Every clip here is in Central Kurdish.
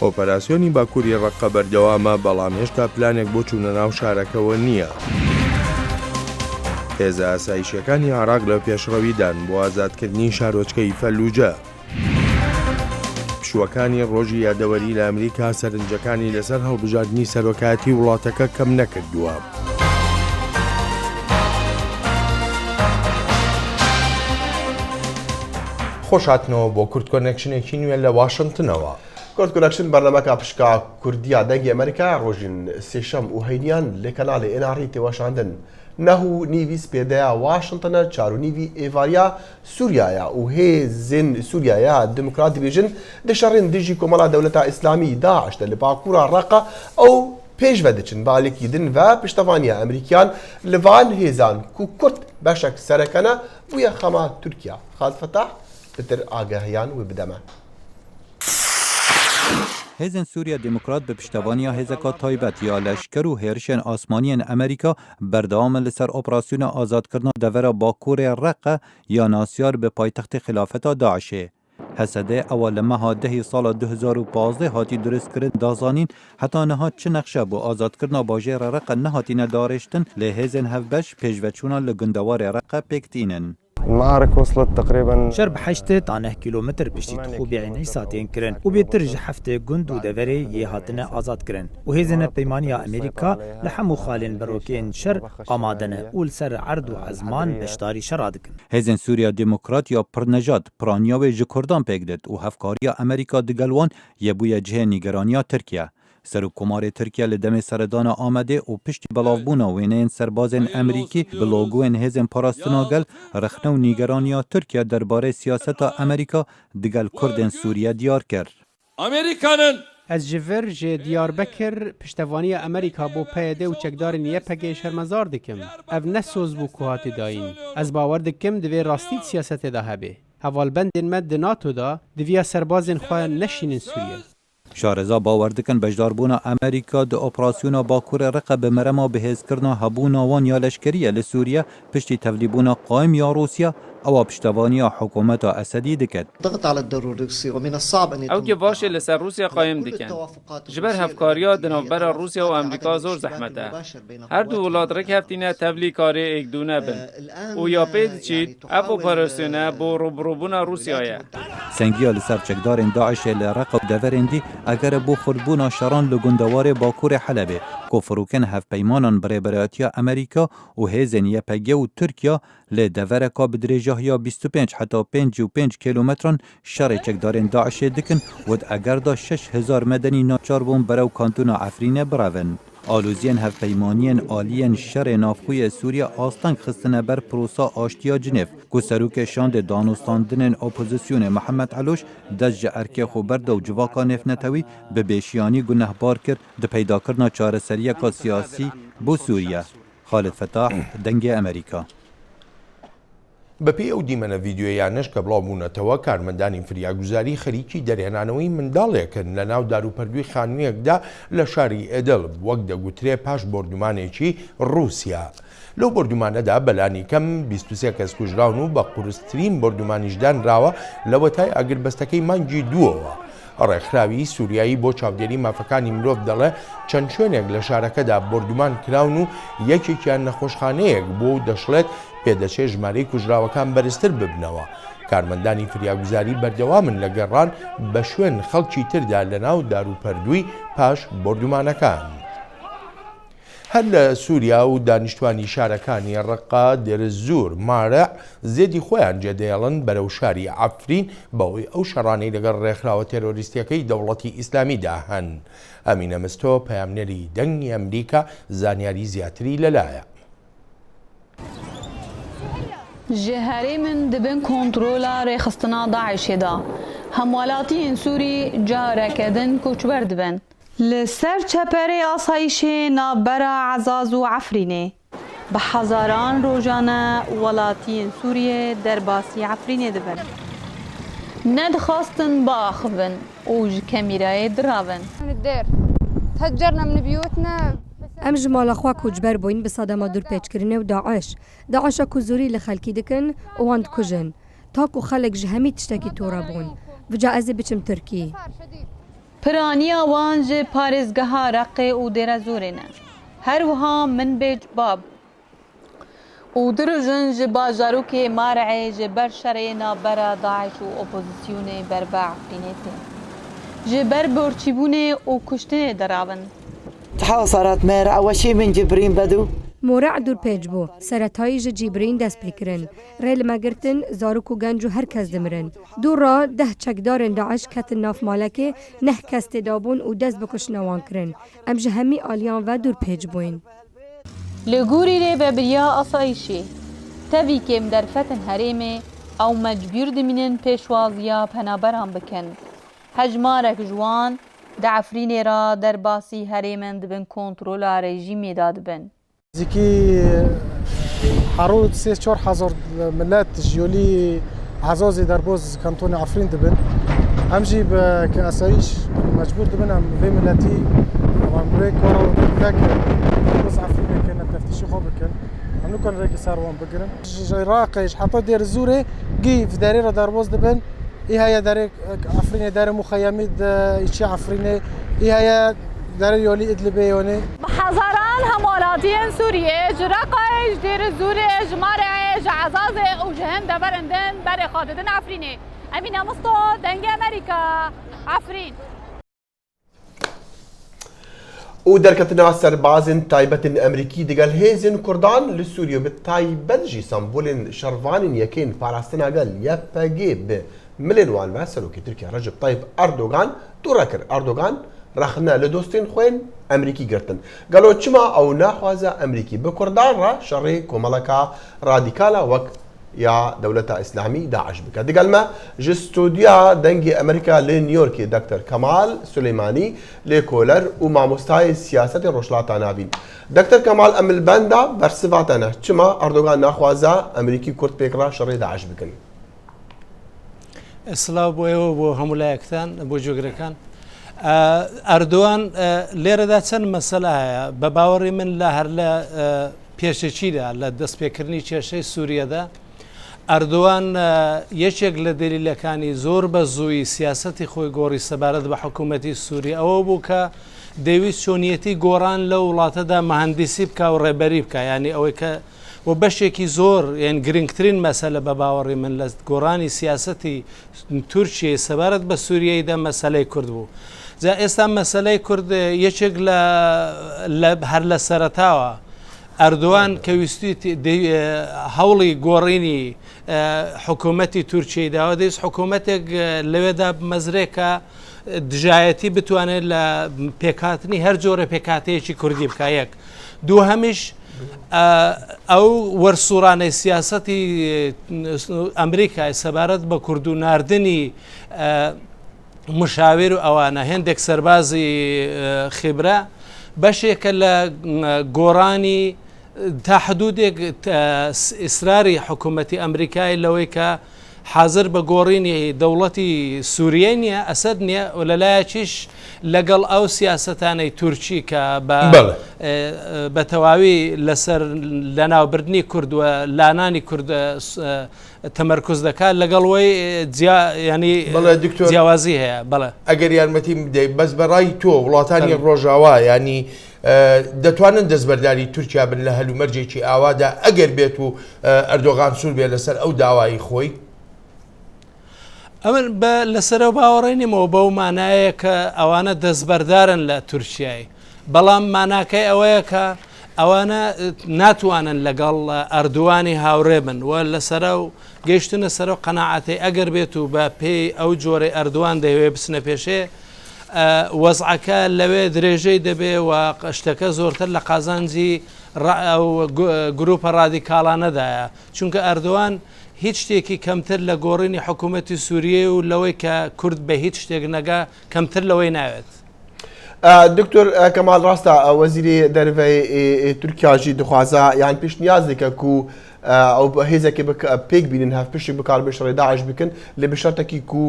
ئۆپەراسیۆنی باکووری ڕەقە بەردەوامە بەڵام هێشتا پلانێک بۆ چوونە ناو شارەکەەوە نییە. هێزە ئاسایشیەکانی عێراق لە پێشڕەویدان بۆ ئازادکردنی شارۆچکەی فەلوجە. پشووەکانی ڕۆژی یادەوەری لە ئەمریکا سەرنجەکانی لەسەر هەڵبژاردننی سەرۆکایەتی وڵاتەکە کەم نەکردووە. خۆشهاتنەوە بۆ کورد کۆنێکشنێکی نوێ لە واشنگتنەوە. کورد کۆنێکشن بەرنامەکە پشکا کوردیا دەنگی ئەمریکا ڕۆژین سێشەم و هەینیان لە کەناڵی NRI تێوەشاندن. نەهوو نیوی سپێدەیە واشنگتنە چارونیوی ئێڤاریا سووریایە و هێزن سووریایە دموکرات دەبێژن دەشەڕێن دژی کۆمەڵا دەوڵەتە ئیسلامی داعشتە لە باکوورە ڕەقە ئەو پێشڤە دەچن بالێکی دن و پشتەوانیە ئەمریکیان لەوان هێزان کو کورد بەشێک سەرەکەنە بوویە خەما تورکیا. خالد فتاح بتر ئاگاهیان و بدەمە. هێزن سووریا دموکرات بە پشتەوانیا هێزەکە تایبەت یا لەشکر و هێرشên ئاسمانیên ئەمریکا بەردەوامە لەسەر ئۆپراسیۆنا ئازادکردنا دەڤەرە باکوورê ڕەقە یا ناسیار بە پایتەختی خلافەتا داعشê. هەسەدê ئەوە لە مەها دەهی ساڵا 2015 هاتی دروستکردن دازانین هەتا نەهات çi nexşe بۆ ئازادکردنا bajêra ڕەقە نەهاتینە داڕێشتن لێ هێزên hevbeş pêşveçûna li gundewarê ڕەقە pêktînin. المعركة وصلت تقريبا شرب 8 كيلومتر بشتي تخوبي عيني ساعتين كرن وبيترج هفته جند ودفري يهاتنا آزاد كرن وهيزنا بيمانيا أمريكا لحمو خالين بروكين شر آمادنا أول سر عرض وعزمان بشتاري شرادكن. هيزن سوريا ديمقراط يا پرنجات پرانيا و جكردان پێکدت و هفکاریا ئەمریکا دگەلوان یەبوویە جهێ نیگەرانیا ترکیە. سەرۆکۆمارê Tirkiye li demê seredana Amedê û piştî belavbûna wêneyên serbazên Emerîkî bi logoyên hêzên parastina gel rexne û nîgeraniya Tirkiye derbarê siyaseta Emerîka digel Kurdên Sûriye diyar kir. Amerîkanın Ez ji vir ji Diyarbekir piştevaniya Emerîka bo PYD û çekdarên YPG şermezar dikim. Ev ne soz bû ku hatî dayîn. Ez bawer dikim divê rastî siyasetê de hebe. Hevalbendên me di NATO da diviya serbazên xwe neşînin Sûriye. شارەزا باwer dikin bejdarbûna Emerîka di operasyona Bakurê Reqe bi merema bihêzkirina hebûna wan ya leşkeriye li Sûriye piştî tevlîbûna qaîm ya Rûsya ewa piştevaniya hikûmeta Esedî dikit. Ew gevashê li ser Rûsya qaîm dikin. Ji ber hevkariya di navbera Rûsya û Emerîka zor zehmet e. Her du welat rek heftîne tevlîkarê êkdûne bin. û ya pê diçît ev operasyona bo rûbirûbûna Rûsyayê. Sengiya li ser çekdarên Daişê li Reqe û deverên dî eger bû xurdbûna şeran li gundewarê Bakurê Helebê ku firûkên hevpeymanan birêberatiya Emerîka û hêzên YPG û Tirkiya lê devereka bi dirêjahiya 25 heta 55 kilometran şerê çekdarên Daişê dikin wed eger da 6000 medenî naçar bûn berew kantûna Efrînê birevin. Alûziyên hevpeymaniyên aliyên şerê navxuyê Sûriye asteng xistine ber prosa aştiya Cinev ku serokê şandê danûstandinên opozisyonê Mehmed Eloş dest ji erkê xwe berda û civaka nêfnetewî bi bêşiyanî gunehbar kir di peydakirina çareseriyeka siyasî bo Sûriye. Xalid Fetah, dengê Emerîka. بەپێی ئەو دیمەنە ڤیدیۆیانەش کە بڵاوبوونەتەوە کارمەندانی فریاگوزاری خەریکی دەرهێنانەوەی منداڵێکن لە ناو داروپەردووی خانوویەکدا لە شاری ئێدڵب وەک دەگوترێ پاش بردومانێکی رووسیا. لەو بردومانەدا بەلانی کەم 23 کەس کوژراون و بە قورسترین بردومانیشدان راوە لە وەتای ئاگربەستەکەی مانگی دووەوە. ڕێکخراوی سووریایی بۆ چاودێری مافەکانی مرۆڤ دەڵێ چەند شوێنێک لە شارەکەدا بردومان کراون و یەکێکیان نەخۆشخانەیەک بۆ دەشڵێت پێدەچێت ژمارەی کوژراوەکان بەرزتر ببنەوە. کارمەندانی فریاگوزاری بەردەوامن لە گەڕان بە شوێن خەڵکی تردا لە ناو داروپەردووی پاش بردومانەکان. هەر لە سووریا و دانیشتوانی شارەکانی ڕەقا دێرزور مارە زێدی خۆیان جێدەێڵن بەرەو شاری عەفرین بەوەی ئەو شەڕانەی لەگەڵ ڕێکخراوە تێرۆریستیەکەی دەوڵەتی ئیسلامیدا هەن. ئەمینە مستۆ پەیامنەری دەنگی ئەمریکا زانیاری زیاتری لەلایە. ji herê min dibin kontrola rêxistina Daişê da. Hemwelatiyên Sûrî careke din koçber dibin. Li ser çeperê asayişê navbera Ezaz û Efrînê. Bi hezaran rojane welatiyên Sûriye derbasî Efrînê dibin. Nedixwastin biaxivin û ji kemîrayê diravin. Em ji mala xwe koçber bûyn bi sedema dûrpêçkirinê û Daeş. Daeşa ku zorî li xelkî dikin û wan dikujin. Ta ku xelek ji hemî tiştekî tora bûn. Vija ez ê biçim Tirkiyê. پرانیا وان جی پارێزگەها ڕەقێ و دێرە زۆرێنە هەروەها من بێج باب و درژن ji bajarokê Marê ji ber şerê navbera Daeş û opozîsyonê berba Efrînê tê. Ji ber borçîbûnê û kuştinê derabin. تحاصرت مێرە ئەوەشی من جبرین بەدوو. مۆرە دوور پێچ بوو سەرەتایی ji cîbirîn dest pêkirin rê li me girtin zarok û genc û her kes dimirin dûra 10 çekdarên Daeş ketin nav malekê neh kes têdabûn û dest bi kuştina wan kirin em ji hemî aliyan ve dûr pêç bûin. Li gûrî rê vebiriya asayîşê tevî kêm derfetin herêmê ew mecbûr dimînin pêşwaziya penaberan bikin. Hejmarek ji wan di Efrînê ra derbasî herêmen dibin kontrola rejîmê da dibin. زیکی حرود 3-4 ملت جیولی عزازی درباز کانتون عفرین دبن همجی به که اسایش مجبور دبن هم وی ملتی هم روی کارو بکن درباز عفرین کن تفتیشی خواب بکن هم نکن ریکی سروان بگیرن راقش حتی دیر زوره گیف داری را درباز دبن ای هیا داری عفرین داری مخیمی ایچی عفرین ای هیا داری یولی ادلبه یونه هزاران همولاتین سوریه جرقش دیر زوره جماره جعزازه و جهن دبرندن بر خاددن عفرینه امین مستو دنگ امریکا عفرین و دەرکەتنا سەربازن تایبەتن ئەمریکی دەگەل هێزن کوردان لە سووریە بە تایبەت ژی سەمبولên شەڕڤانên یەکەین پاراستنا گەل یەپەگێ bi milên wan ve serokê Tirkiye Recep Tayyip Erdogan dûra kir Erdogan رخنا لدوستين خوين أمريكي قرتن قالوا تشما أو ناخوازا أمريكي بكردان را شري كومالكا راديكالا وك يا دولة إسلامي داعش بك دي قال ما جستوديا دنجي أمريكا لنيويورك دكتور كمال سليماني لكولر ومع مستوى سياسة روشلاتا نابين دكتور كمال أمل باندا برسفاتنا تشما أردوغان ناخوازا أمريكي كرد بيكرا شري داعش بكن إسلام بو همولايكتان بو جوغريكان ئەردوان لێرەدا چەند مەسەلە هەیە بە باوەڕی من لە هەر لە پێشەچیدا لە دەستپێکردنی کێشەی سووریەدا ئەردوان یەکێک لە دلیلەکانی زۆر بە زووی سیاسەتی خۆی گۆڕی سەبارەت بە حکوومەتی سووری ئەوە بوو کە دەویست چۆنیەتی گۆڕان لە وڵاتەدا مەهەندیسی بکە و ڕێبەری بکە ینی ئەوەی کە و بەشێکی زۆر یان گرنگترین مەسەلە بە باوەڕی من لە گۆڕانی سیاسەتی تورکیای سەبارەت بە سووریایدا مەسەلەی کورد بوو. جا ئێستا مەسەلەی کورد یەکێک هەر لە سەرەتاوە ئەردوان کە ویستی هەوڵی گۆڕینی حکوومەتی تورکیای داوە دەویست حکوومەتێک لەوێدا مەزرێکە دژایەتی بتوانێت لە پێکاتنی هەر جۆرە پێکاتەیەکی کوردی بکە یەک دوو هەمیش ئەو وەرسوڕانەی سیاسەتی ئەمریکای سەبارەت بە کورد و ناردنی مشاویر و ئەوانە هێندێک سەربازی خیبرە بەشێکە لە گۆڕانی تا حدودێک ئیسراری حکوومەتی ئەمریکای لەوەی کە حاضر بە گۆڕینی دەوڵەتی سووریە نیە ئەسەد نییە و لەلایەکیش لەگەڵ ئەو سیاسەتانەی تورکی کە بە تەواوی لەسەر لەناوبردنی کورد و لانانی کورد تەمەرکوز دەکات لەگەڵەوەی ینی جیاوازی هەیە بەڵێ ئەگەر یارمەتی بدەیت بەس بەڕای تۆ وڵاتانی ڕۆژاوا ینی دەتوانن دەستبەرداری تورکیا بن لە هەلومەرجێکی ئاوادا ئەگەر بێت و ئەردۆغان سوور بێت لەسەر ئەو داوایی خۆی ئەمن لەسەرەوە باوەڕێنیمەوە بەو مانایە کە ئەوانە دەستبەردارن لە تورکیای بەڵام ماناکەی ئەوەیە کە ئەوانە ناتوانن لەگەڵ ئەردوانی هاوڕێ بن و لەسرە و گەیشتنە سەر و قەناعەتی ئەگەر بێت و بە پێی ئەو جۆرەی ئەردوان دەیەوێ بچنە پێشێ وەزعەکە لەوێ درێژەی دەبێ و شتەکە زۆرتر لە قازانجی گروپە ڕادیکاڵانەدایە چونکە ئەردوان هیچ شتێکی کەمتر لە گۆڕینی حکوومەتی سووریە و لەوەی کە کورد بە هیچ شتێک نەگا کەمتر لەوەی ناوێت. دکتۆر کەمال ڕاستە وەزیری دەرەوەی تورکیاژی دخوازە یان پێشنیاز دەکە و ئەو هێزێکی پێک بینن هەف پشتی بکار بێشڕێ داعش بکەن لە بشەرتێکی و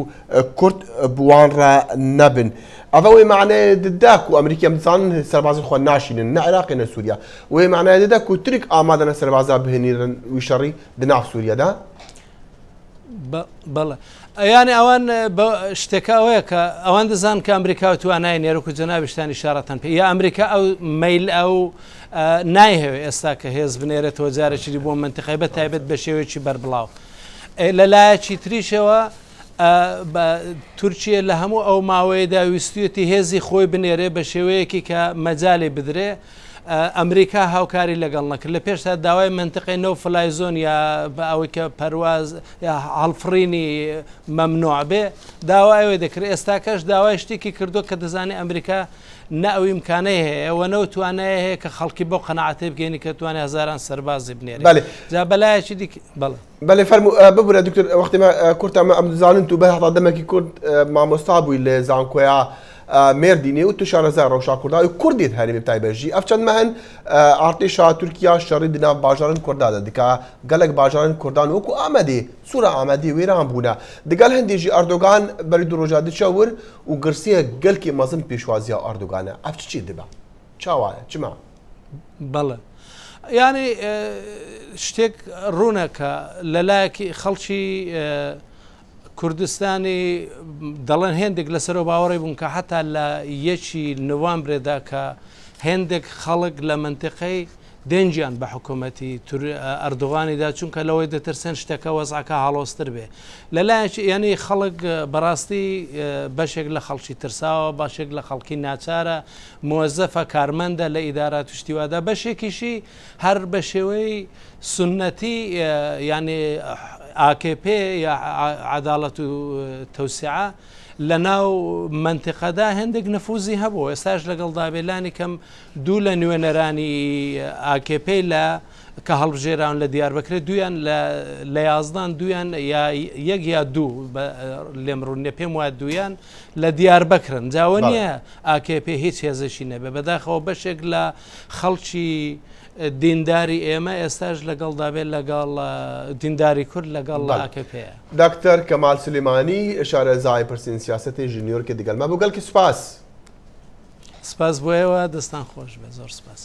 کورد بوانڕە نەبن. ئەوەی معنای دەدا و ئەمریکی ئەمزانن سەربازی خۆ ناشینن نە عێراقی نە سووریا وێ معنای دەدا و ترک ئامادەنە سەربازا بهێنیرن وی شەڕی دناو سووریەدا. بەڵێ یانی ئەوان شتێکە ئەوەیە کە ئەوان دەزان کە ئەمریکا توانای نێرەک و جەنابشتانی شارەتەن پێ یا ئەمریکا ئەو میل ئەو نایهەوێ ئێستا کە هێز بنێرێتەوە جارێکی بۆ منتیقی بە تایبەت بە شێوەیەکی بەربڵاو لەلایەکی تریشەوە بە تورکیە لە هەموو ئەو ماوەیەدا ویستویەتی هێزی خۆی بنێرێ بە شێوەیەکی کە مەجاالێ بدرێ ئەمریکا هاوکاری لەگەڵ نەکرد لە پێشتا داوای منتیقی نەو فلای زۆن یا بە ئەوەی کە پەرواز یا هەڵفرینی مەمنوع بێ داوایەوەی دەکرێت ئێستاکەش داوای شتێکی کردو کە دەزانێت ئەمریکا نە ئەو ئیمکانەی هەیە ئەوە نەو توانای هەیە کە خەڵکی بۆ قەنەعەتێ بگەینی کە توانێت هەزاران سەربازی بنێرێت جا بەلایەکی دیکە بەڵێ فەرموو ببورە دکتۆر وەختێمە کورتمە ئەم دەزانن تو بە هەتا دەمێکی کورد مامۆستا بووی لە زانکۆیا مێردینێ و تو شارەزای ڕەوشا کورداوی کوردیت هەرێمی تایبەژی ئەف چەند مەهن ئارتێشا تورکیا شەڕی دنا باژارن کوردادا دیکە گەلێک باژارن کوردان وەکو ئامەدێ سوورە ئامەدی وێران بوونە دەگەل هەندێژی ئەردۆگان بەری دوڕۆژا دچەور و گرسیە گەلکی مەزن پێشوازیە ئەردۆگانە ئەف چی دەبە چاوایە چما بەڵێ ینی شتێک ڕوونەکە لەلایەکی خەڵکی کوردستانی دەڵێن هێندێک لەسەرەوە باوەڕێ بوون کە حتا لە 1 نوامبرێدا کە هێندێک خەڵک لە منتیقەی دێنجیان بە حکوومەتی ئەردوغانیدا چونکە لەوەی دەترسێن شتەکە وەزعەکە هەڵۆستر بێ لەلایەکی ینی خەڵک بەڕاستی بەشێک لە خەڵکی ترساوە باشێک لە خەڵکی ناچارە مۆزەفە کارمەندە لە ئیدارات توشتیوادا بەشێکیشی هەر بە شێوەی سنەتی ینی AKP یا عدالەت و تەوسعە لە ناو منتیقەدا هەندێک نەفوزی هەبوو ئێستاش لەگەڵ دابێلانی کەم دوو لە نوێنەرانی AKP لە کە هەڵبژێراون لە دیاربەکرێت دویان لە یازدان دویان یەک یا دوو لێم ڕوونێ پێم وایە دویان لە دیار بکرن جاوە نییە AKP هیچ هێزشی نەبێ بەداخەوە بەشێک لە خەڵکی دینداری ئێمە ئێستاش لەگەڵ دابێت لەگەڵ دینداری کورد لەگەڵ AKP دکتۆر کەمال سلێمانی شارەزای پرسین سیاسەتی ژنیۆرکە دیگەلمە بۆ گەلکی سوپاس سپاس بۆیەوە دەستان خۆش بێ زۆر سپاس.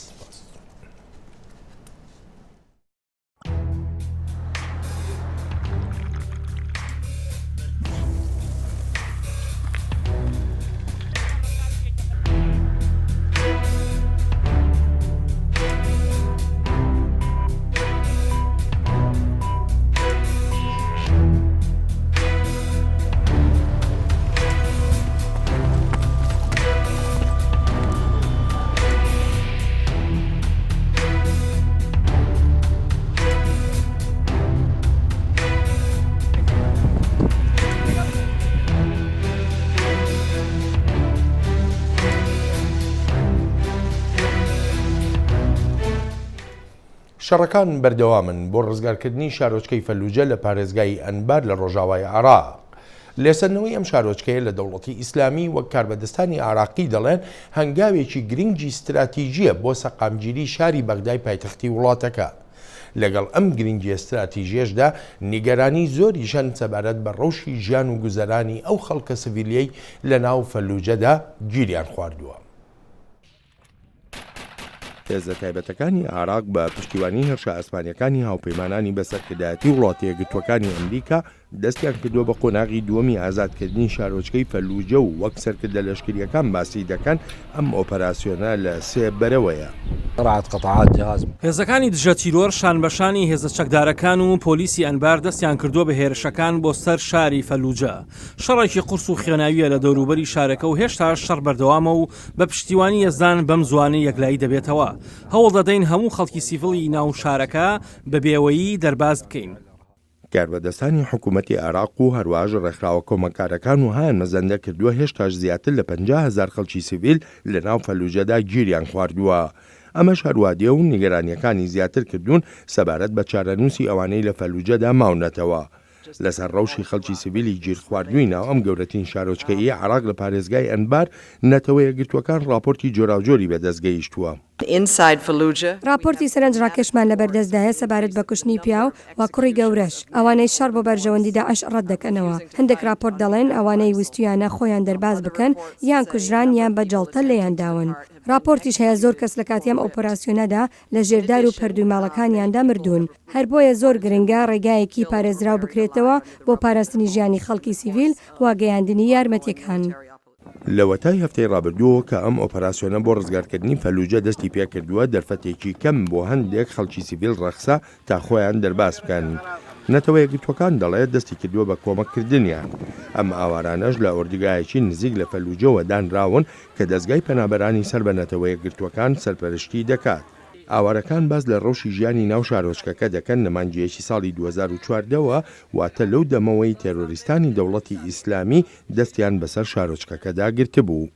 شەڕەکان بەردەوامن بۆ ڕزگارکردنی شارۆچکەی فەلوجە لە پارێزگای ئەنبار لە ڕۆژاوای عێراق. لێسەرنەوەی ئەم شارۆچکەیە لە دەوڵەتی ئیسلامی وەک کاربەدەستانی عێراقی دەڵێن هەنگاوێکی گرنگی استراتیژیە بۆ سەقامگیری شاری بەغدای پایتەختی وڵاتەکە. لەگەڵ ئەم گرنگی استراتیژیەشدا نیگەرانی زۆریشان سەبارەت بە ڕەوشی ژیان و گوزەرانی ئەو خەڵکە سڤیلیەی لە ناو فەلوجەدا گیریان خواردووە. هێزە تایبەتەکانی عێراق بە پشتیوانی هێرشە ئاسمانیەکانی هاوپەیمانانی بەسەرکردایەتی وڵاتە یەکگرتووەکانی ئەمریکا دەستیان کردووە بە قۆناغی دووەمی ئازادکردنی شارۆچکەی فەلوجە و وەک سەرکردە لەشکریەکان باسی دەکەن ئەم ئۆپەراسیۆنە لە سێ بەرەوەیە. هێزەکانی دژە تیرۆر شان بەشانی هێزە چەکدارەکان و پۆلیسی ئەنبار دەستیان کردووە بە هێرشەکان بۆ سەر شاری فەلوجە. شەڕێکی قورس و خێناویە لە دەوروبەری شارەکە و هێشتا شەڕ بەردەوامە و بە پشتیوانی یەزدان بەم زوانەی یەکلایی دەبێتەوە. هەوڵ دەدەین هەموو خەڵکی سیڤڵی ناو شارەکە بە بێوەیی دەرباز بکەین. کاربەدەستانی حکوومەتی عێراق و هەروەها ڕێکخراوە کۆمەکارەکان و هایان مەزەندە کردووە هێشتاش زیاتر لە 50,000 خەڵکی سیڤیل لە ناو فەلوجەدا گیریان خواردووە. ئەمەش هەروادیە و نیگەرانیەکانی زیاتر کردوون سەبارەت بە چارەنووسی ئەوانەی لە فەلوجەدا ماونەتەوە. لەسەر ڕەوشی خەڵکی سیڤیلی گیرخواردووی ناو ئەم گەورەترین شارۆچکەیی عێراق لە پارێزگای ئەنبار نەتەوە یەکگرتووەکان راپۆرتی جۆراوجۆری بەدەستگەیشتووە. راپۆرتی سەرنج ڕاکێشمان لە بەردەستدایە سەبارەت بە کوشتنی پیاو و کوڕی گەورەش ئەوانەی شەڕ بۆ بەرژەوەندی داعش ڕەت دەکەنەوە. هەندێک راپۆرت دەڵێن ئەوانەی ویستویانە خۆیان دەرباز بکەن یان کوژران یان بە جەڵتە لێیان داون. راپۆرتیش هەیە زۆر کەس لە کاتیام ئۆپەراسیۆنەدا لە ژێردار و پەردووی ماڵەکانیاندا مردوون. هەر بۆیە زۆر گرنگە ڕێگایەکی پارێزراو بکرێتەوە بۆ پاراستنی ژیانی خەڵکی سیڤیل و گەیاندنی یارمەتیەکان. لەوەتای هەفتەی ڕابردووە کە ئەم ئۆپەراسیۆنە بۆ ڕزگارکردنی فەلوجە دەستی پێکردووە دەرفەتێکی کەم بۆ هەندێک خەڵکی سیڤیل ڕەخسە تا خۆیان دەرباس بکەن. نەتەوە یەکگرتوەکان دەڵێت دەستی کردووە بە کۆمەکردنیان. ئەم ئاوارانەش لە ئۆردگایەکی نزیک لە فەلوجەوە دانراون کە دەستگای پەنابەرانی سەر بە نەتەوە یەکگرتوەکان سەرپەرشتی دەکات. ئاوارەکان باز لە ڕەوشی ژیانی ناو شارۆچکەکە دەکەن لە مانگیەکی ساڵی 2014ەوە واتە لەو دەمەوەی تێرۆریستانی دەوڵەتی ئیسلامی دەستیان بەسەر شارۆچکەکەدا گرتبوو.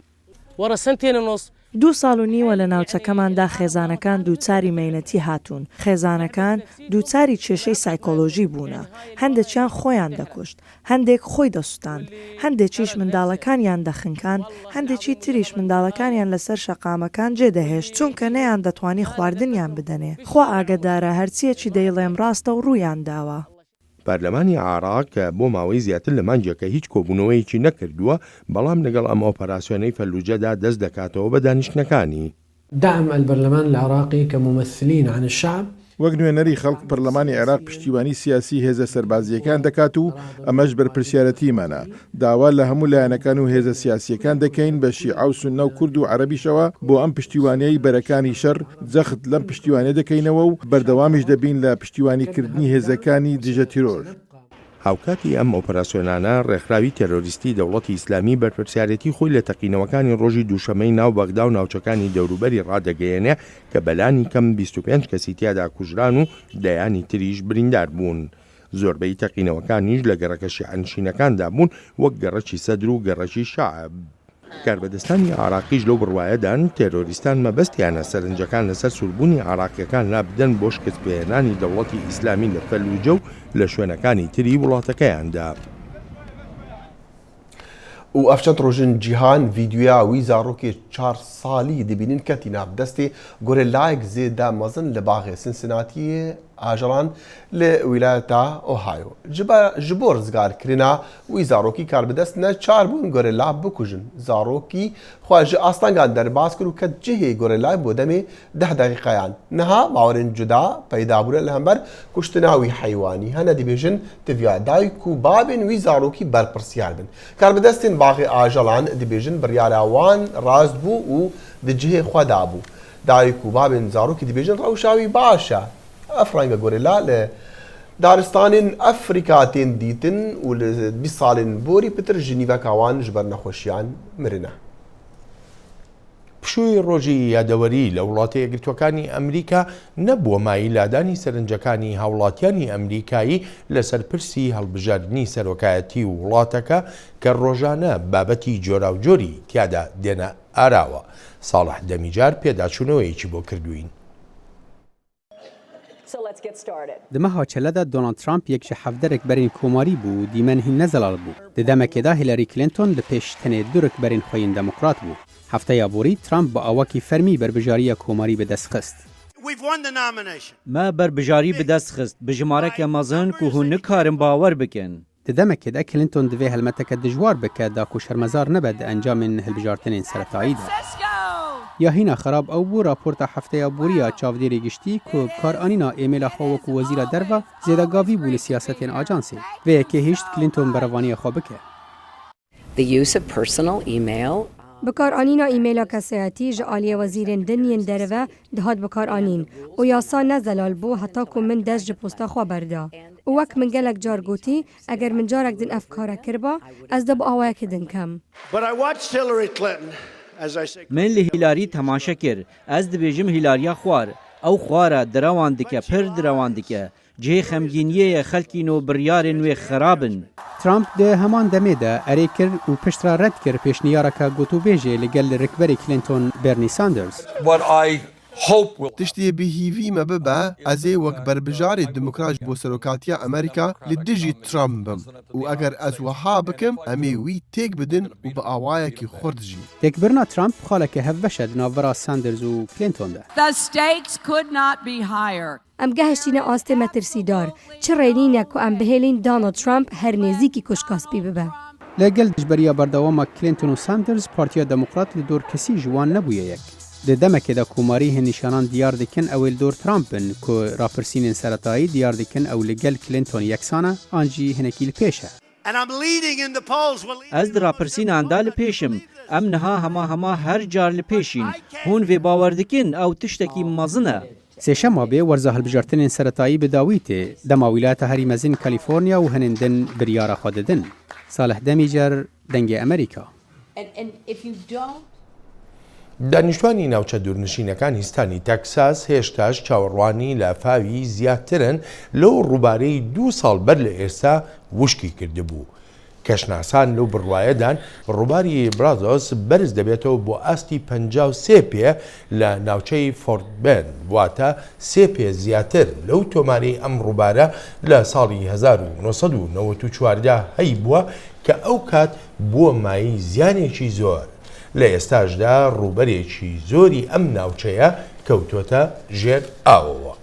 2 ساڵ و نیوە لە ناوچەکەماندا خێزانەکان دووچاری مەینەتی هاتوون. خێزانەکان دووچاری کێشەی سایکۆلۆژی بوونە. هەندێکیان خۆیان دەکوشت، هەندێک خۆی دەسووتاند، هەندێکیش منداڵەکانیان دەخنکاند، هەندێکی تریش منداڵەکانیان لەسەر شەقامەکان جێدەهێشت چونکە نەیان دەتوانی خواردنیان بدەنێ. خوا ئاگدارە هەرچیەکی دەیڵێم ڕاستە و ڕوویان داوە. پارلەمانی عێراق کە بۆ ماوەی زیاتر لە مانجێکە هیچ کۆبوونەوەیکی نەکردووە بەڵام لەگەڵ ئەم ئۆپەراسیۆنەی فەلوجەدا دەست دەکاتەوە بە دانیشتنەکانی. دعم البرلمان العراقي كممثلين عن الشعب وەک نوێنەری خەڵک پەرلەمانی عێراق پشتیوانی سیاسی هێزە سەربازیەکان دەکات و ئەمەش بەرپرسیارەتیمانە. داوا لە هەموو لایەنەکان و هێزە سیاسیەکان دەکەین بە شیعە و سوننە و کورد و عەرەبیشەوە بۆ ئەم پشتیوانیەی بەرەکانی شەڕ جەخت لەم پشتیوانیە دەکەینەوە و بەردەوامیش دەبین لە پشتیوانیکردنی هێزەکانی دژە تیرۆر. هاوکاتی ئەم ئۆپەراسیۆنانە ڕێکخراوی تێرۆریستی دەوڵەتی ئیسلامی بەرپرسیارەتی خۆی لە تەقینەوەکانی ڕۆژی دووشەمەی ناو بەغدا و ناوچەکانی دەوروبەری ڕادەگەیەنێ کە بەلانی کەم 25 کەسی تیادا کوژران و دەیانی تریش بریندار بوون. زۆربەی تەقینەوەکانیش لە گەڕەکە شیعەنشینەکاندا بوون وەک گەڕەکی سەدر و گەڕەکی شەعب. کاربەدەستانی عراقیش لەو بڕوایەدان تێرۆریستان مەبەستیانە سەرنجەکان لەسەر سوربوونی عراقیەکان لابدەن بۆ شکستپێهێنانی دەوڵەتی ئیسلامی لە فەلوجە و لە شوێنەکانی تری وڵاتەکەیاندا. و ئەفچەند ڕۆژن جیهان ڤیدیۆیاوی زارۆکێ 4 ساڵی دەبینن کەتی ناودەستێ گۆرێلایەک زێدا مەزن لە باغێ سنسناتیە ئاژەڵان لە ویلایەتە ئۆهایۆ. ji bo rizgarkirina wî zarokî karbidest ne çar bûn gorêla bikujin. Zarokî xwe ji astangan derbas kir û ket cihê gorêlayê bo demê 10 deqîqeyan. Niha bawerên cuda peydabûne li hember kuştina wî heywanî hene dibêjin tiviya dayîk û babên wî zarokî berpirsiyar bin. Karbidestên baxê ajalan dibêjin biryara wan rast bû û di cihê xwe dabû. Dayîk û babên zarokî dibêjin rewşa wî baş e. ئەفرانگە گۆرێلا لە دارستانên ئەفریقا تێن دیتن و لە 20 ساڵên بۆری پتر ژنیڤەکاوان ji ber nexweşiyan mirine. پشووی ڕۆژی یادەوەری لە وڵاتە یەکگرتوەکانی ئەمریکا نەبووە مای لادانی سەرنجەکانی هاوڵاتیانی ئەمریکایی لەسەر پرسی هەڵبژاردننی سەرۆکایەتی و وڵاتەکە کە ڕۆژانە بابەتی جۆراوجۆری تیادا دێنە ئاراوە. ساڵح دەمیجار پێداچوونەوەیەکی بۆ کردوین. دمەها چەلەدا دۆنالد ترامپ یەک ji hevderek berên komarî bû û dîmen hîn nezalal bû. Di demekêda Hillary Clinton li pêş tenê durek berên xweyên demokrat bû. Hefteya borî Trump bi awakî fermî berbijariya komarî bi dest xist. Me berbijارî bi dest xist bi jimareke mezin ku hûn nikarin bawer bikin. Di demekê de Clinton divê helmeteke dijwar bike da ku şermezar nebe di encamên hilbijartinên seretayî de. Ya hîna xerab ew bû raporta hefteya boriya çavdêrê giştî ku karanîna êmêla xwe wekû wezîra derve zêdegavî bû li siyasetên ajansê. Vê yekê hîşt Clinton berevaniya xwe bike. بکارانینا ایمیلا کسایتی ji aliyê wezîrên diniyên derve dihat bikaranîn û yasa nezelal bû heta ku min dest ji posta xwe berda. û wek min gelek car gotî eger min carek din ev kara kirba ez de bi awayekê din kem. من li Hîlarî temaşe kir. Ez dibêjim Hîlariya xwar. Ew xwara direwan dike, pir direwan dike. Cihê xemgîniyê xelkîn û biryarên wê xerab in. Trump di heman demê de erê kir û piştra red kir pêşniyareka gotûbêjê li gel li rikberê Clinton Bernie Sanders. Tiştiyê bihîvî me bibe ez ê wek berbijarê demokrat bo serokatiya Amerîka li dijî Trump bim û eger ez wiha bikim em ê wî têk bidin û bi awayekî xurt jî. Têkbirina Trump xaleke hevbeş e di navbera Sanders û Clinton de. The stakes could not be higher. Em gehiştîne astê metirsîdar. Çi rênîne ku em bihêlin Donald Trump her nêzîkî kuşkaspî bibe. Li gel dijberiya berdewama Clinton û Sanders Partiya Demokrat li dor kesî ji wan nebûye yek. د دەمەکێدا کۆماری هێنیشانان دیار دکن ئەوێ دۆر ترامپن کۆ راپرسینên سەرەتایی دیار دکن ئەو لەگەل کلینتۆن یەکسانە ئانجی هەنێکی لە پێشە. Ez di rapirsinan li pêşim. Em niha hema her car li pêşîn. Hûn vê bawer dikin ew tiştekî mezin e. سێشەما بێ وەرزە هەڵبژارتنên سەرەتایی bi dawî tê dema wîlayeta herî mezin Kalîforniya û hinên din biryara xwe didin. Salih Demîcer dengê Amerîka. دانیشتوانی ناوچە دوورنشینەکان هیستانی تەکساس هێشتاش چاوەڕوانی لە فاوی زیاترن لەو ڕووبارەی 2 ساڵ بەر لە ئێستا وشکی کردبوو. کەشناسان لەو بڕوایەدان ڕووباری برازۆس بەرز دەبێتەوە بۆ ئاستی 53 پێ لە ناوچەی فۆرت بێن واتە 3 پێ زیاتر لەو تۆماری ئەم ڕووبارە لە ساڵی 1994 هەی بووە کە ئەو کات بووە مایی زیانێکی زۆر. لە ئێستاشدا ڕووبەرێکی زۆری ئەم ناوچەیە کەوتۆتە ژێر ئاوەوە.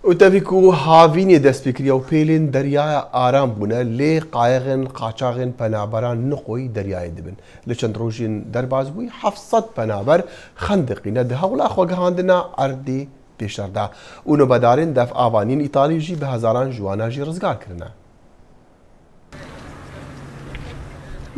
وتەڤیک و هاوینێ دەستپێکریە و پێلێن دەریایە ئارام بوونە لێ قایەغن قاچاغن پەنابەران نخۆی دەریای دەبن لە چەند ڕۆژین دەرباز بووی 700 پەنابەر خەندقینە دە هەوڵا خۆگەهاندنە ئەردی پێشەردا و نۆبەدارین دەف ئاوانین ئیتالیژی بە هەزاران جواناژی ڕزگارکردنە.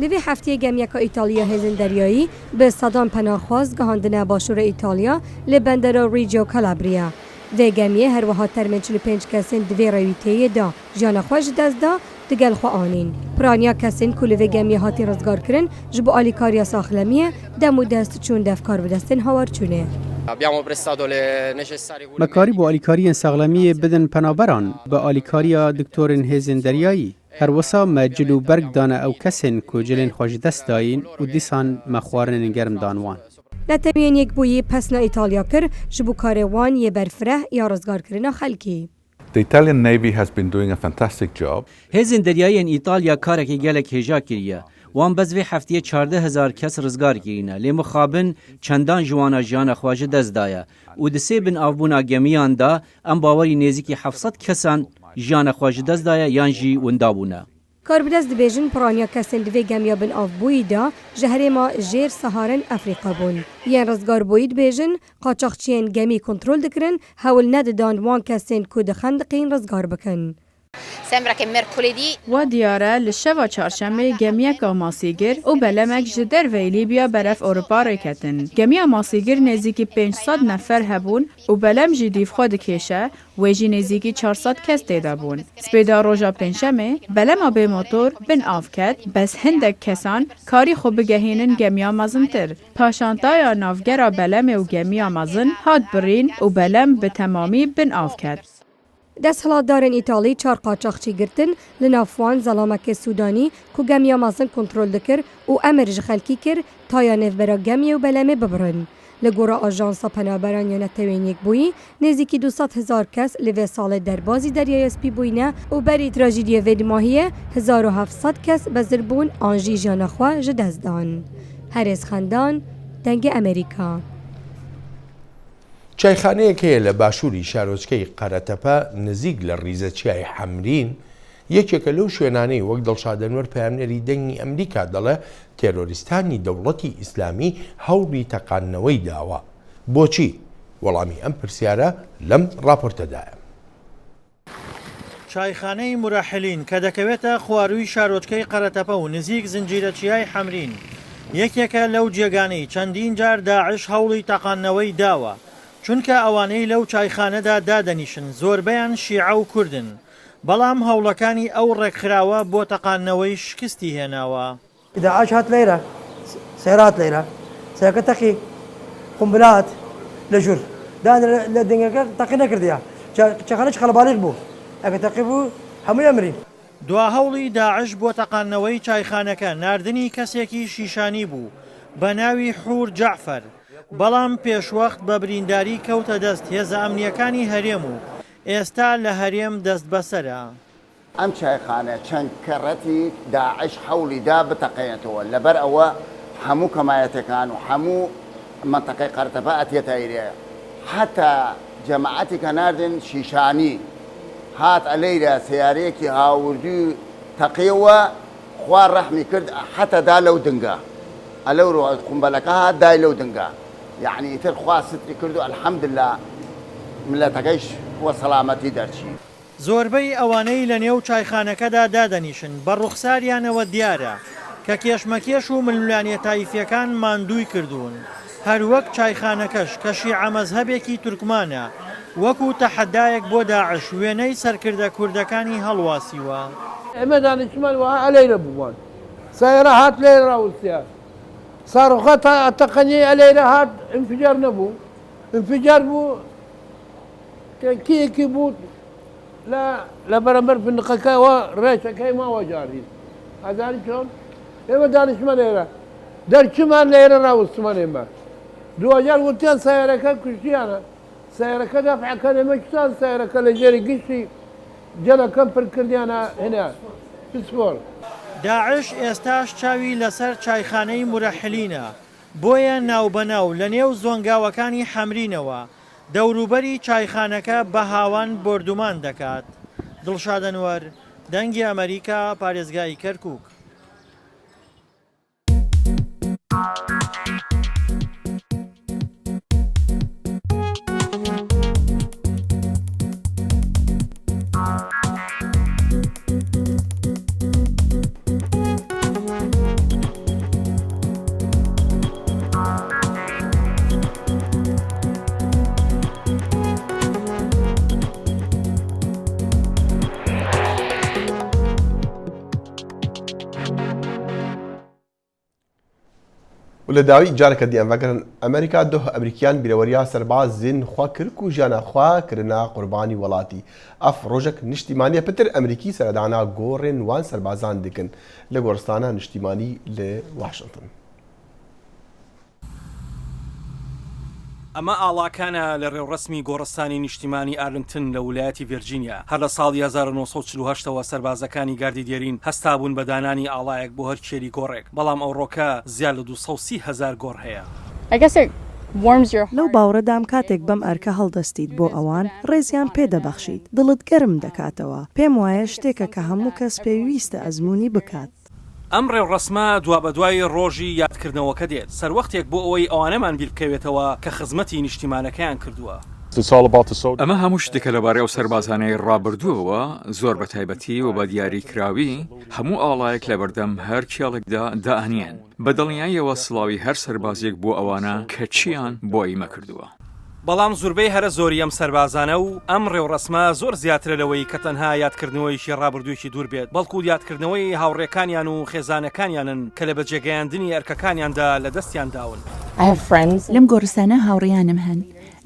دوی هفته گەمیەکە ئیتالیا هێزن دەریایی بە سەدان پەناخواز گەهاندنە باشوورە ئیتالیا لە بەندەرە ریجۆ کەلابریا. vê gemiyê her wiha termên 45 kesên di vê rewîteyê da jiyana xwe ji dest da digel xwe anîn. Piraniya kesên ku li vê gemiyê hatî rizgarkirin ji bo alîkariya saxlemiyê dem û dest çûn devkar bi destên hawarçûnê. مەکاری بۆ ئالیکاریên ساغلەمیê bidin penaberan bi alîkariya diktorên hêzên deryayî. Her wisa me cil û berg dane ew kesên ku cilên xwe ji dest dayîn û dîsan me xwarinên germ dan wan. Netewên yekbûyî pesna Îtalya kir ji bo karê wan yê berfireh ya rizgarkirina xelkî. The Italian Navy has been doing a fantastic job. Hêzên deryayên İtalya karekê gelek hêja kiriye. Wan bez vê heftiyê 14,000 kes rizgar kirîne. Lê mixabin çendan ji wana jiyana xwe ji dest daye û di sê bin avbûna gemiyan da em bawerî nêzîkî 700 kesan jiyana xwe ji dest daye yan jî winda bûne. Karbidest dibêjin piraniya kesên di vê gemiya bin avbûyî da ji herêma jêr Saharan Efrîqa bûn. Yên rizgarbûyî dibêjin qaçaxçiyên gemî kontrol dikirin hewl nedidan wan kesên ku di xendiqîn rizgar bikin. Wa diyare li şeva çarşemê gemiyeka masîgir û belemek ji derveyê Libya beref Ewropa ketin. Gemiya masîgir nêzîkî 500 nefer hebûn û belem jî dîvxwe dikêşe wê jî nêzîkî 400 kes têde bûn. Spêda roja pênşemê belema bê motor bin avket bes hindek kesan karî xwe bigehînin gemiya mezintir. Paşantaya navgera belemê û gemiya mezin hat birîn û belem bi temamî bin avket. Desthilatdarên Îtalî çar qaçaxçî girtin li nav wan zelamekê Sûdanî ku gemiya mezin kontrol dikir û emir ji xelkî kir taya nêvbera gemiyê û belemê bibirin. Li gora Ajansa Penaberan ya Netewên Yekbûyî nêzîkî 200,000 kes li vê salê derbazî deryaya spî bûyne û berî trajîdiyê vê dimahiyê 1700 kes bezir bûn an jî jiyana xwe ji dest dan. Herêz xendan dengê Amerîka. چایخانەیەک هەیە لە باشووری شارۆچکەی قەرەتەپە نزیک لە ڕیزەچیای حەمرین یەکێکە لەو شوێنانەی وەک دڵشادەنوەر پەیامنەری دەنگی ئەمریکا دەڵێ تێرۆریستانی دەوڵەتی ئیسلامی هەوڵی تەقانەوەی داوە. بۆچی؟ وەڵامی ئەم پرسیارە لەم راپۆرتەدایە. چایخانەی مراحلین کە دەکەوێتە خوارووی شارۆچکەی قەرەتەپە و نزیک زنجیرەچیای حەمرین یەکێکە لەو جێگانەی چەندین جار داعش هەوڵی تەقانەوەی داوە. چونکە ئەوانەی لەو چایخانەدا دادەنیشن زۆربەیان شیعە و کوردن بەڵام هەوڵەکانی ئەو ڕێکخراوە بۆ تەقانەوەی شکستی هێناوە. داعش هات لێرە سێرات لێرە سێکە تەقی قومبلات لە ژوور دان لە دەنگەکە تەقی نەکردیە چەخانەی خەڵباڵغ بوو ئەگە تەقی بوو هەمووی ئەمرین. دوا هەوڵی داعش بۆ تەقانەوەی چایخانەکە ناردنی کەسێکی شیشانی بوو بە ناوی حور جعفەر. بەڵام پێشوەخت بە برینداری کەوتە دەست هێزە ئەمنیەکانی هەرێم و ئێستا لە هەرێم دەست بەسەرە. ئەم چایخانە چەند کەڕەتی داعش هەوڵی دا بتەقێنێتەوە لەبەر ئەوە هەموو کەمایەتەکان و هەموو منتەقەی قەرەتەپە ئەتێتە ئەیرێ هەتا جەماعەتی کە ناردن شیشانی هات ئەلەیرە سیارەیەکی هاوردوی تەقیەوە خوار ڕەحمی کرد هەتا دا لەو دنگە ئەلەو قومبەلەکە هات دای لەو دنگە يعني تر خوا ستری کردو الحمد لله ملەتەکەیش وە سەلامەتی دەرچی. زۆربەی ئەوانەی لە نێو چایخانەکەدا دادەنیشن بە ڕوخساریانەوە دیارە کە کێشمەکێش و ملولانیە تایفیەکان ماندووی کردوون. هەروەک چایخانەکەش کە شیعە مەزهەبێکی تورکمانە وەکو تەحەدایەک بۆ داعش وێنەی سەرکردە کوردەکانی هەڵواسیوە. ئێمە دانیشتمان وها لەیرە بووان سایرە هات لێرە ڕاوستیا ساڕۆخە تەقەنی ئەلەیرە هات انفجار نەبوو انفجار بوو کێکی بوو لە بەرەمبەر فندقەکەەوە ڕێچەکەی ماوە جاردین ئازاری چۆن ئێمە دانیشتمان لێرە دەرچمان لێرە ڕاوستمان ئێمە دوجار وتیان سایرەکە کوشتیانە سایرەکە دەفعەکە ئێمە کوتان سایرەکە لە ژێری گشتی جەلەکەم پڕکردیانە هێنا پسپۆر. داعش ئێستاش چاوی لەسەر چایخانەی مرەحلینە بۆیە ناوبەناو لە نێو زۆنگاوەکانی حەمرینەوە دەوروبەری چایخانەکە بە هاوان بردومان دەکات. دڵشاد ئەنوەر دەنگی ئەمریکا پارێزگای کەرکووک. لە داوی جارێکە دیانڤگەرن ئەمریکا دۆ ئەمریکیان بیرەوەریا سەربازین خوا کرد و ژیانەخوا کردنا قوربانی وڵاتی ئەف ڕۆژێک نیشتیمانیە پتر ئەمریکی سەردانا گۆڕێن وان سەربازان دکن لە گۆڕستانە نیشتیمانی لە واشنگتن. ئەمە ئاڵاکانە لە ڕێوڕسمی گۆڕستانی نیشتیمانی ئارلنگتن لە ویلایەتی ڤێرجینیا هەر لە ساڵی 1948ەوە سەربازەکانی گاردی دێرین هەستا بوون بە دانانی ئاڵایەک بۆ هەر کێری گۆڕێک بەڵام ئەو ڕۆکە زیاد لە 230,000 گۆڕ هەیە. لەو باوەڕەدام کاتێک بەم ئەرکە هەڵدەستیت بۆ ئەوان ڕێزیان پێدەبەخشیت دڵت گەرم دەکاتەوە پێم وایە شتێکە کە هەموو کەس پێویستە ئەزمموی بکات. ئەم ڕێوڕسمە دوا بە دوای ڕۆژی یادکردنەوەکە دێت سەروەختێک بۆ ئەوەی ئەوانەمان بیر بکەوێتەوە کە خزمەتی نیشتیمانەکەیان کردووە. ئەمە هەموو شتێکە لەبارەی ئەو سەربازانەی ڕابردووەوە زۆر بە تایبەتی و بە دیاریکراوی هەموو ئاڵایەک لە بەردەم هەر کێڵێکدا دائەنێن بە دڵنیاییەوە سڵاوی هەر سەربازێک بۆ ئەوانە کە چیان بۆ ئیمە کردووە. بەڵام زۆربەی هەرە زۆری ئەم سەربازانە و ئەم ڕێوڕسمە زۆر زیاترە لەوەی کە تەنها یادکردنەوەیشی ڕابردوویەکی دوور بێت بەڵکو یادکردنەوەی هاوڕێکانیان و خێزانەکانیانن کە لە بەجێگەیاندنی ئەرکەکانیاندا لە دەستیان داون. لەم گۆڕستانە هاوڕێیانم هەن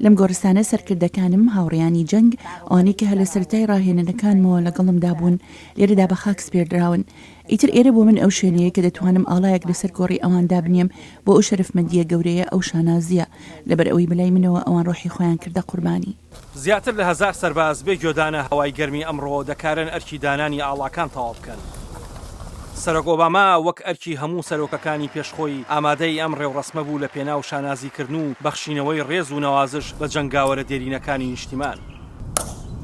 لەم گۆڕستانە سەرکردەکانم هاوڕێیانی جەنگ ئەوانەی کە هەلە سەرەتای ڕاهێنەکانمەوە لەگەڵمدا بوون لێرەدا بە خاک سپێردراون. ئیتر ئێرە بۆ من ئەو شوێنەیە کە دەتوانم ئاڵایەک لەسەر گۆڕی ئەواندا بنێم بۆ ئەو شەرفمەندیە گەورەیە ئەو شانازیە لەبەر ئەوەی بەلای منەوە ئەوان ڕۆحی خۆیان کردە قوربانی. زیاتر لە 1000 سەرباز بێ گۆدانە هەوای گەرمی ئەمڕۆ دەکارن ئەرکی دانانی ئاڵاکان تەواو بکەن. سەرۆک ئۆباما وەک ئەرکی هەموو سەرۆکەکانی پێشخۆی ئامادەی ئەم ڕێوڕسمە بوو لە پێناو شانازیکردن و بەخشینەوەی ڕێز و نەوازش بە جەنگاوەرە دێرینەکانی نیشتیمان.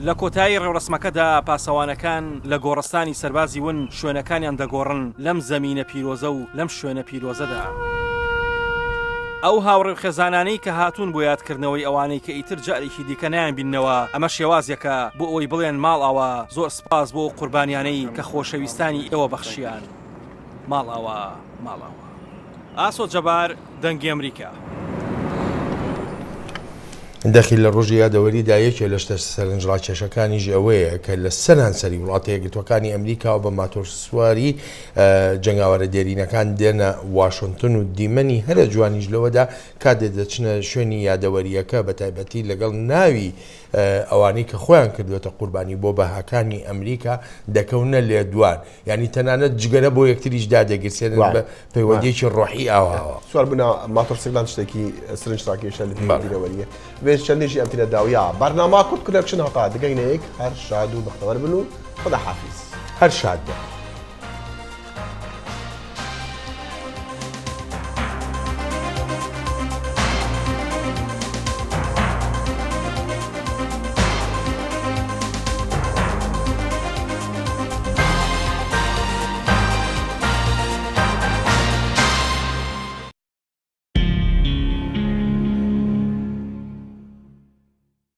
لە کۆتایی ڕێوڕسمەکەدا پاسەوانەکان لە گۆڕستانی سەربازی ون شوێنەکانیان دەگۆڕن لەم زەمینە پیرۆزە و لەم شوێنە پیرۆزەدا. ئەو هاوڕێ خێزانانەی کە هاتوون بۆ یادکردنەوەی ئەوانەی کە ئیتر جارێکی دیکە نیان بیننەوە ئەمە شێوازێکە بۆ ئەوی بڵێن ماڵەوە زۆر سپاس بۆ قوربانیانەی کە خۆشەویستانی ئێوە بەخشیان ماڵەوە ماڵەوە. ئاسۆ جەبار دەنگی ئەمریکا. دەخی لە ڕۆژی یادەوەریدا یەکێ لە شتە سەرنجڕاکێشەکانیش ئەوەیە کە لە سەرانسەری وڵاتە یەکگرتووەکانی ئەمریکا بە ماتۆرسواری جەنگاوەرە دێرینەکان دێنە واشنگتن و دیمەنی هەرە جوانیش لەوەدا کاتێ دەچنە شوێنی یادەوەریەکە بە تایبەتی لەگەڵ ناوی ئەوانەی کە خۆیان کردوێتە قوربانی بۆ بەهاکانی ئەمریکا دەکەونە لێدوان یعنی تەنانەت جگەرە بۆ یەکتریش دادەگرسێنن بە پەیوەندیەکی ڕۆحی ئاواوە. سوال بوونا ماتۆرسیکلان شتێکی سەرنجڕاکێشە لە بیرەوەریە وێژ چەندێکی ئەم تینە داویا بەرنامە کورت کردەکشن هەقا دەگەینەیەک هەر شاد و بەختەوەر بن و خدا حافیز هەر شاد بە.